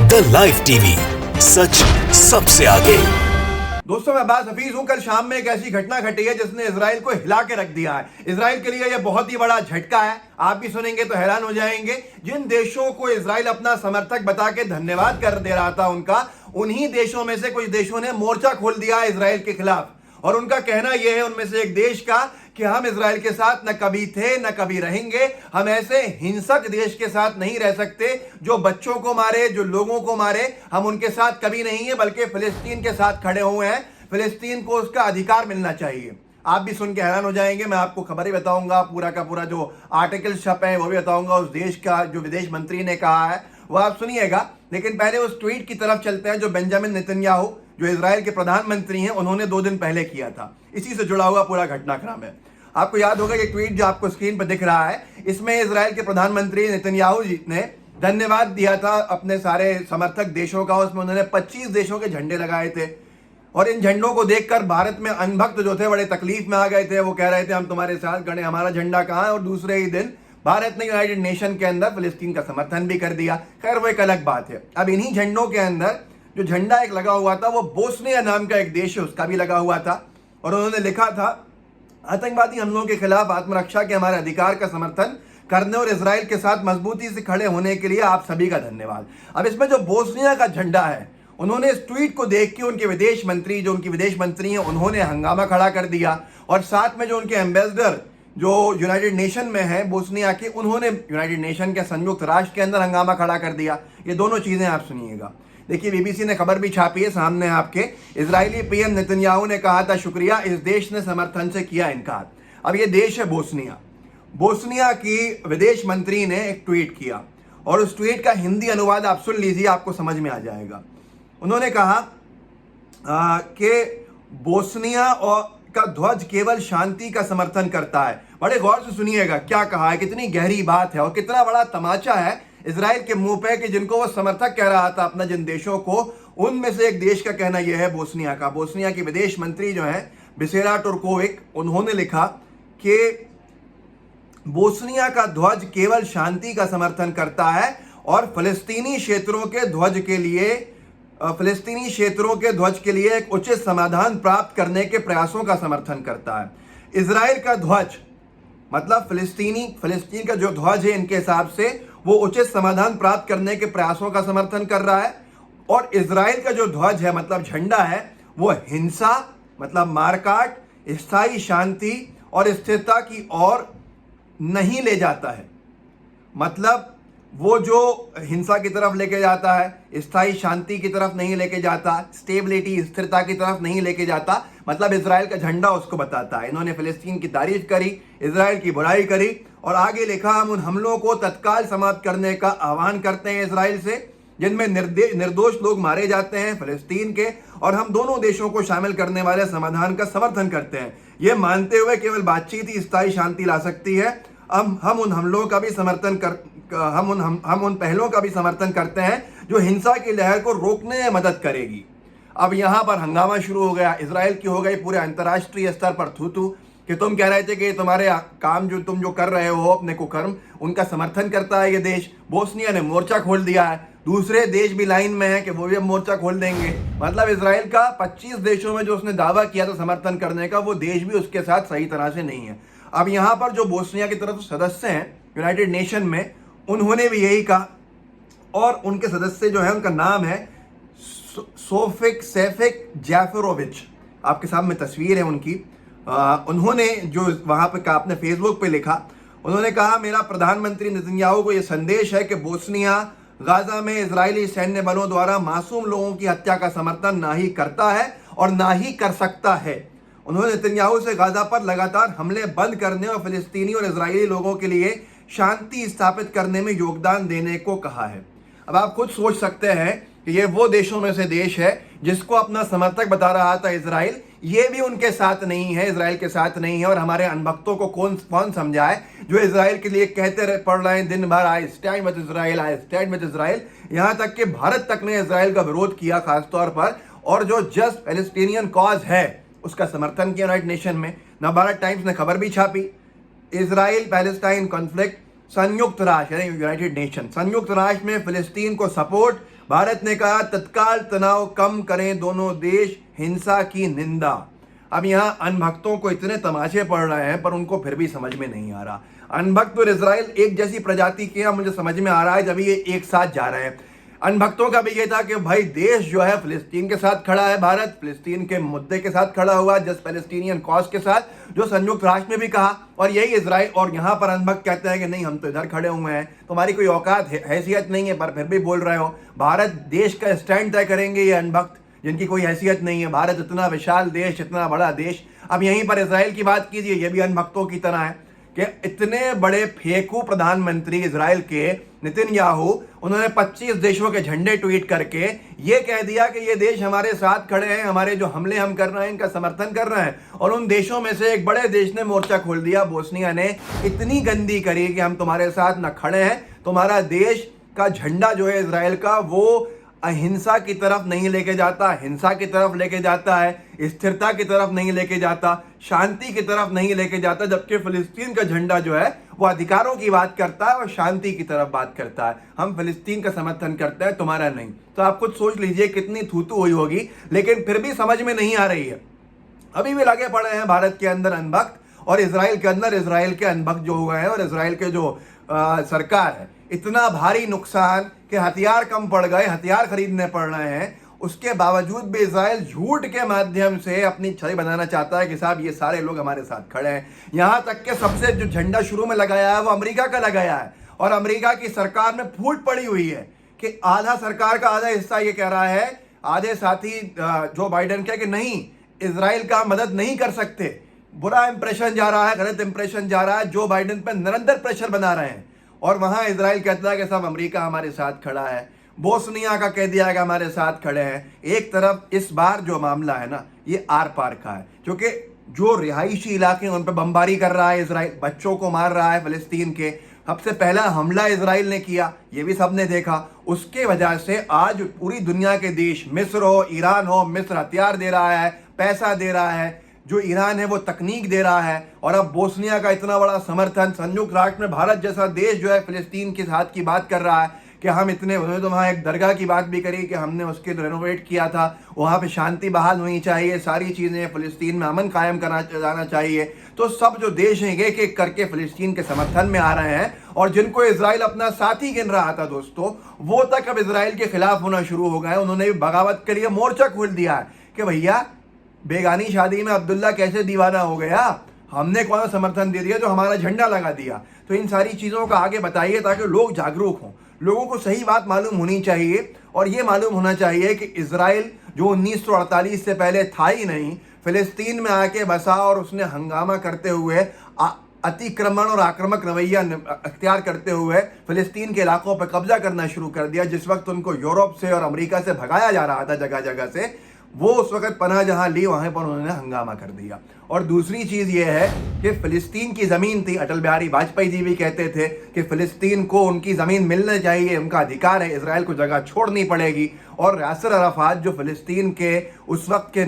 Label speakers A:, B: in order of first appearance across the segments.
A: The live TV, सच सबसे आगे।
B: दोस्तों, मैं अब्बास हफीज हूं। कल शाम में एक ऐसी घटना घटी है जिसने इजराइल को हिला के रख दिया है। इजराइल के लिए यह बहुत ही बड़ा झटका है। आप भी सुनेंगे तो हैरान हो जाएंगे। जिन देशों को इजराइल अपना समर्थक बता के धन्यवाद कर दे रहा था उन्हीं देशों में से कुछ देशों ने मोर्चा खोल दिया इजराइल के खिलाफ। और उनका कहना यह है, उनमें से एक देश का, कि हम इजराइल के साथ न कभी थे न कभी रहेंगे। हम ऐसे हिंसक देश के साथ नहीं रह सकते जो बच्चों को मारे, जो लोगों को मारे। हम उनके साथ कभी नहीं है, बल्कि फिलिस्तीन के साथ खड़े हुए हैं। फिलिस्तीन को उसका अधिकार मिलना चाहिए। आप भी सुन के हैरान हो जाएंगे। मैं आपको खबर ही बताऊंगा, पूरा का पूरा जो आर्टिकल छपे हैं वो भी बताऊंगा। उस देश का जो विदेश मंत्री ने कहा है वो आप सुनिएगा। लेकिन पहले उस ट्वीट की तरफ चलते हैं जो बेंजामिन नेतन्याहू, जो इजराइल के प्रधानमंत्री हैं, उन्होंने 2 दिन पहले किया था। इसी से जुड़ा हुआ पूरा घटनाक्रम है। आपको याद होगा ये ट्वीट जो आपको स्क्रीन पर दिख रहा है, इसमें इजराइल के प्रधानमंत्री नेतन्याहू जी ने धन्यवाद दिया था अपने सारे समर्थक देशों का। उसमें उन्होंने 25 देशों के झंडे लगाए थे। और इन झंडों को देखकर भारत में अनभक्त जो थे बड़े तकलीफ में आ गए थे। वो कह रहे थे हम तुम्हारे साथ खड़े, हमारा झंडा कहाँ है। और दूसरे ही दिन भारत ने यूनाइटेड नेशन के अंदर फिलिस्तीन का समर्थन भी कर दिया। खैर, वो एक अलग बात है। अब इन्हीं झंडों के अंदर जो झंडा एक लगा हुआ था वो बोस्निया नाम का एक देश है, उसका भी लगा हुआ था। और उन्होंने लिखा था, आतंकवादी हमलों के खिलाफ आत्मरक्षा के हमारे अधिकार का समर्थन करने और इजराइल के साथ मजबूती से खड़े होने के लिए आप सभी का धन्यवाद। अब इसमें जो बोस्निया का झंडा है, उन्होंने इस ट्वीट को देख के उनके विदेश मंत्री, जो उनकी विदेश मंत्री हैं, उन्होंने हंगामा खड़ा कर दिया। और साथ में जो उनके एम्बेसडर जो यूनाइटेड नेशन में है बोस्निया के, उन्होंने यूनाइटेड नेशन के संयुक्त राष्ट्र के अंदर हंगामा खड़ा कर दिया। ये दोनों चीजें आप सुनिएगा। देखिए, बीबीसी ने खबर भी छापी है सामने आपके। इजरायली पीएम नेतन्याहू ने कहा था शुक्रिया, इस देश ने समर्थन से किया इनकार। अब ये देश है बोस्निया। बोस्निया की विदेश मंत्री ने एक ट्वीट किया और उस ट्वीट का हिंदी अनुवाद आप सुन लीजिए, आपको समझ में आ जाएगा। उन्होंने कहा कि बोस्निया और का ध्वज केवल शांति का समर्थन करता है। बड़े गौर से सुनिएगा क्या कहा है, कितनी गहरी बात है और कितना बड़ा तमाचा है इजराइल के मुंह पे कि जिनको वो समर्थक कह रहा था अपना, जिन देशों को, उनमें से एक देश का कहना यह है बोस्निया का। बोस्निया की विदेश मंत्री जो है बिसेरा टुर्कोविक, उन्होंने लिखा कि बोस्निया का ध्वज केवल शांति का समर्थन करता है और फिलिस्तीनी क्षेत्रों के ध्वज के लिए एक उचित समाधान प्राप्त करने के प्रयासों का समर्थन करता है। इजराइल का ध्वज मतलब फिलिस्तीन का जो ध्वज है, इनके हिसाब से वो उचित समाधान प्राप्त करने के प्रयासों का समर्थन कर रहा है। और इजराइल का जो ध्वज है मतलब झंडा है, वो हिंसा मतलब मारकाट, स्थायी शांति और स्थिरता की ओर नहीं ले जाता है। मतलब वो जो हिंसा की तरफ लेके जाता है, स्थायी शांति की तरफ नहीं लेके जाता, स्टेबिलिटी, स्थिरता की तरफ नहीं लेके जाता। मतलब इजराइल का झंडा उसको बताता है। इन्होंने फिलिस्तीन की तारीफ करी, इजराइल की बुराई करी और आगे लिखा, हम उन हमलों को तत्काल समाप्त करने का आह्वान करते हैं इजराइल से जिनमें निर्दोष लोग मारे जाते हैं फिलिस्तीन के, और हम दोनों देशों को शामिल करने वाले समाधान का समर्थन करते हैं। ये मानते हुए केवल बातचीत ही स्थायी शांति ला सकती है। हम उन हमलों का भी समर्थन कर हम उन पहलों का भी समर्थन करते हैं जो हिंसा की लहर को रोकने में मदद करेगी। अब यहाँ पर हंगामा शुरू हो गया। इजराइल की हो गई पूरे अंतर्राष्ट्रीय स्तर पर थू कि तुम कह रहे थे कि तुम्हारे काम जो तुम जो कर रहे हो अपने कुकर्म, उनका समर्थन करता है ये देश। बोस्निया ने मोर्चा खोल दिया है। दूसरे देश भी लाइन में है कि वो भी अब मोर्चा खोल देंगे। मतलब इजराइल का 25 देशों में जो उसने दावा किया था समर्थन करने का, वो देश भी उसके साथ सही तरह से नहीं है। अब यहाँ पर जो बोस्निया की तरफ सदस्य हैं यूनाइटेड नेशन में, उन्होंने भी यही कहा। और उनके सदस्य जो है, उनका नाम है सोफिक सेफिक जाफरोविच। आपके सामने तस्वीर है उनकी। उन्होंने जो वहां पे कहा, अपने फेसबुक पे लिखा, उन्होंने कहा, मेरा प्रधानमंत्री नेतन्याहू को यह संदेश है कि बोस्निया गाजा में इजरायली सैन्य बलों द्वारा मासूम लोगों की हत्या का समर्थन ना ही करता है और ना ही कर सकता है। उन्होंने नेतन्याहू से गाजा पर लगातार हमले बंद करने और फिलिस्तीनी और इजरायली लोगों के लिए शांति स्थापित करने में योगदान देने को कहा है। अब आप खुद सोच सकते हैं कि ये वो देशों में से देश है जिसको अपना समर्थक बता रहा था इजराइल, ये भी उनके साथ नहीं है, इजराइल के साथ नहीं है। और हमारे अनभक्तों को कौन समझाए जो इजराइल के लिए कहते पड़ रहे हैं दिन भर, I stand with Israel, I stand with Israel. यहाँ तक कि भारत तक ने इजराइल का विरोध किया खासतौर पर, और जो जस्ट पैलेस्टीनियन कॉज है उसका समर्थन किया यूनाइटेड नेशन में। नवभारत टाइम्स ने खबर भी छापी, इजराइल पैलेस्टाइन कॉन्फ्लिक्ट संयुक्त राष्ट्र यानी यूनाइटेड नेशन, संयुक्त राष्ट्र में फिलिस्तीन को सपोर्ट। भारत ने कहा तत्काल तनाव कम करें दोनों देश, हिंसा की निंदा। अब यहाँ अनभक्तों को इतने तमाशे पड़ रहे हैं पर उनको फिर भी समझ में नहीं आ रहा। अनभक्त और इजराइल एक जैसी प्रजाति के हैं, मुझे समझ में आ रहा है जब ये एक साथ जा रहे हैं। अनभक्तों का भी ये था कि भाई देश जो है फिलिस्तीन के साथ खड़ा है, भारत फिलिस्तीन के मुद्दे के साथ खड़ा हुआ, जस्ट पैलेस्टीनियन कॉज के साथ, जो संयुक्त राष्ट्र में भी कहा। और यही इजराइल और यहाँ पर अनभक्त कहते हैं कि नहीं हम तो इधर खड़े हुए हैं, तुम्हारी कोई औकात हैसियत नहीं है पर फिर भी बोल रहे हो। भारत देश का स्टैंड तय करेंगे ये अनभक्त जिनकी कोई हैसियत नहीं है। भारत इतना विशाल देश, इतना बड़ा देश। अब यहीं पर इजराइल की बात कीजिए, ये भी अनभक्तों की तरह है कि इतने बड़े फेंकू प्रधानमंत्री इजराइल के नेतन्याहू, उन्होंने 25 देशों के झंडे ट्वीट करके ये कह दिया कि ये देश हमारे साथ खड़े हैं, हमारे जो हमले हम कर रहे हैं इनका समर्थन कर रहे हैं। और उन देशों में से एक बड़े देश ने मोर्चा खोल दिया, बोस्निया ने इतनी गंदी करी कि हम तुम्हारे साथ न खड़े हैं, तुम्हारा देश का झंडा जो है इजराइल का वो अहिंसा की तरफ नहीं लेके जाता, हिंसा की तरफ लेके जाता है, स्थिरता की तरफ नहीं लेके जाता, शांति की तरफ नहीं लेके जाता। जबकि फिलिस्तीन का झंडा जो है वो अधिकारों की बात करता है और शांति की तरफ बात करता है। हम फिलिस्तीन का समर्थन करते हैं, तुम्हारा नहीं। तो आप खुद सोच लीजिए कितनी थूथू हुई होगी, लेकिन फिर भी समझ में नहीं आ रही है। अभी भी लगे पड़े हैं भारत के अंदर अनभक्त और इजराइल के अंदर इजराइल के अनभक्त जो हुए हैं। और इजराइल के जो सरकार है, इतना भारी नुकसान कि हथियार कम पड़ गए, हथियार खरीदने पड़ रहे हैं, उसके बावजूद भी इजराइल झूठ के माध्यम से अपनी छवि बनाना चाहता है कि साहब ये सारे लोग हमारे साथ खड़े हैं। यहाँ तक कि सबसे जो झंडा शुरू में लगाया है वो अमेरिका का लगाया है और अमेरिका की सरकार में फूट पड़ी हुई है कि आधा सरकार का आधा हिस्सा ये कह रहा है, आधे साथी जो बाइडेन कहे कि नहीं इजराइल का मदद नहीं कर सकते। बुरा इंप्रेशन जा रहा है, गलत इंप्रेशन जा रहा है, जो बाइडेन पर निरंतर प्रेशर बना रहे हैं। और वहां इजराइल कहता है कि साहब अमेरिका हमारे साथ खड़ा है, बोस्निया का कह दिया कि हमारे साथ खड़े हैं। एक तरफ इस बार जो मामला है ना ये आर पार का है, क्योंकि जो रिहायशी इलाके हैं उन पर बमबारी कर रहा है इजराइल, बच्चों को मार रहा है फिलिस्तीन के। सबसे पहला हमला इजराइल ने किया, ये भी सबने देखा। उसके वजह से आज पूरी दुनिया के देश, मिस्र हो, ईरान हो, मिस्र हथियार दे रहा है, पैसा दे रहा है, जो ईरान है वो तकनीक दे रहा है। और अब बोस्निया का इतना बड़ा समर्थन, संयुक्त राष्ट्र में भारत जैसा देश जो है फिलिस्तीन के साथ की बात कर रहा है कि हम इतने, उन्होंने तो वहाँ एक दरगाह की बात भी करी कि हमने उसके रेनोवेट किया था, वहाँ पे शांति बहाल होनी चाहिए, सारी चीज़ें, फिलिस्तीन में अमन कायम करा जाना चाहिए। तो सब जो देश हैं एक एक करके फिलिस्तीन के समर्थन में आ रहे हैं। और जिनको इजराइल अपना साथी गिन रहा था दोस्तों, वो तक अब इजराइल के खिलाफ होना शुरू हो गए। उन्होंने भी बगावत के लिए मोर्चा खोल दिया है कि भैया बेगानी शादी में अब्दुल्ला कैसे दीवाना हो गया, हमने कौन सा समर्थन दे दिया जो हमारा झंडा लगा दिया। तो इन सारी चीज़ों का आगे बताइए ताकि लोग जागरूक हों, लोगों को सही बात मालूम होनी चाहिए। और ये मालूम होना चाहिए कि इजराइल जो 1948 से पहले था ही नहीं, फिलिस्तीन में आके बसा और उसने हंगामा करते हुए अतिक्रमण और आक्रामक रवैया अख्तियार करते हुए फिलिस्तीन के इलाकों पर कब्जा करना शुरू कर दिया। जिस वक्त उनको यूरोप से और अमेरिका से भगाया जा रहा था जगह जगह से, वो उस वक्त पनाह जहां ली वहां पर उन्होंने हंगामा कर दिया। और दूसरी चीज ये है कि फिलिस्तीन की जमीन थी, अटल बिहारी वाजपेयी जी भी कहते थे कि फिलिस्तीन को उनकी जमीन मिलना चाहिए, उनका अधिकार है, इजराइल को जगह छोड़नी पड़ेगी। और यासिर अराफात जो फिलिस्तीन के उस वक्त के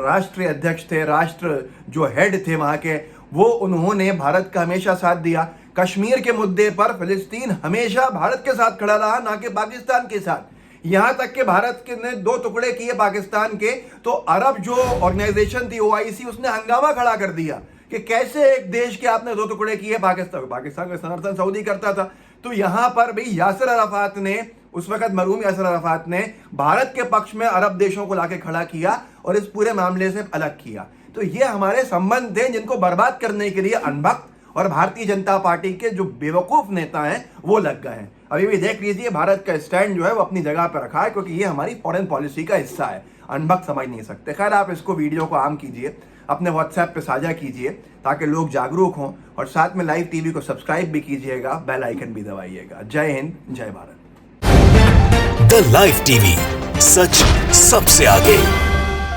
B: राष्ट्रीय अध्यक्ष थे, राष्ट्र जो हेड थे वहां के, वो उन्होंने भारत का हमेशा साथ दिया। कश्मीर के मुद्दे पर फिलिस्तीन हमेशा भारत के साथ खड़ा रहा, ना कि पाकिस्तान के साथ। यहां तक कि भारत के ने 2 टुकड़े किए पाकिस्तान के, तो अरब जो ऑर्गेनाइजेशन थी OIC, उसने हंगामा खड़ा कर दिया कि कैसे एक देश के आपने 2 टुकड़े किए। पाकिस्तान का समर्थन सऊदी करता था। तो यहां पर भी यासिर अराफात ने, उस वक्त मरहूम यासिर अराफात ने भारत के पक्ष में अरब देशों को लाके खड़ा किया और इस पूरे मामले से अलग किया। तो ये हमारे संबंध थे जिनको बर्बाद करने के लिए अनभक्त और भारतीय जनता पार्टी के जो बेवकूफ नेता हैं वो लग गए हैं। अभी भी देख लीजिए भारत का स्टैंड जो है वो अपनी जगह पर रखा है, क्योंकि ये हमारी फॉरेन पॉलिसी का हिस्सा है। अनभक्त समझ नहीं सकते। खैर, आप इसको वीडियो को आम कीजिए, अपने व्हाट्सएप पे साझा कीजिए ताकि लोग जागरूक हों, और साथ में लाइव टीवी को सब्सक्राइब भी कीजिएगा, बेल आइकन भी दबाइएगा। जय हिंद, जय भारत।
A: द लाइव टीवी, सच सबसे आगे।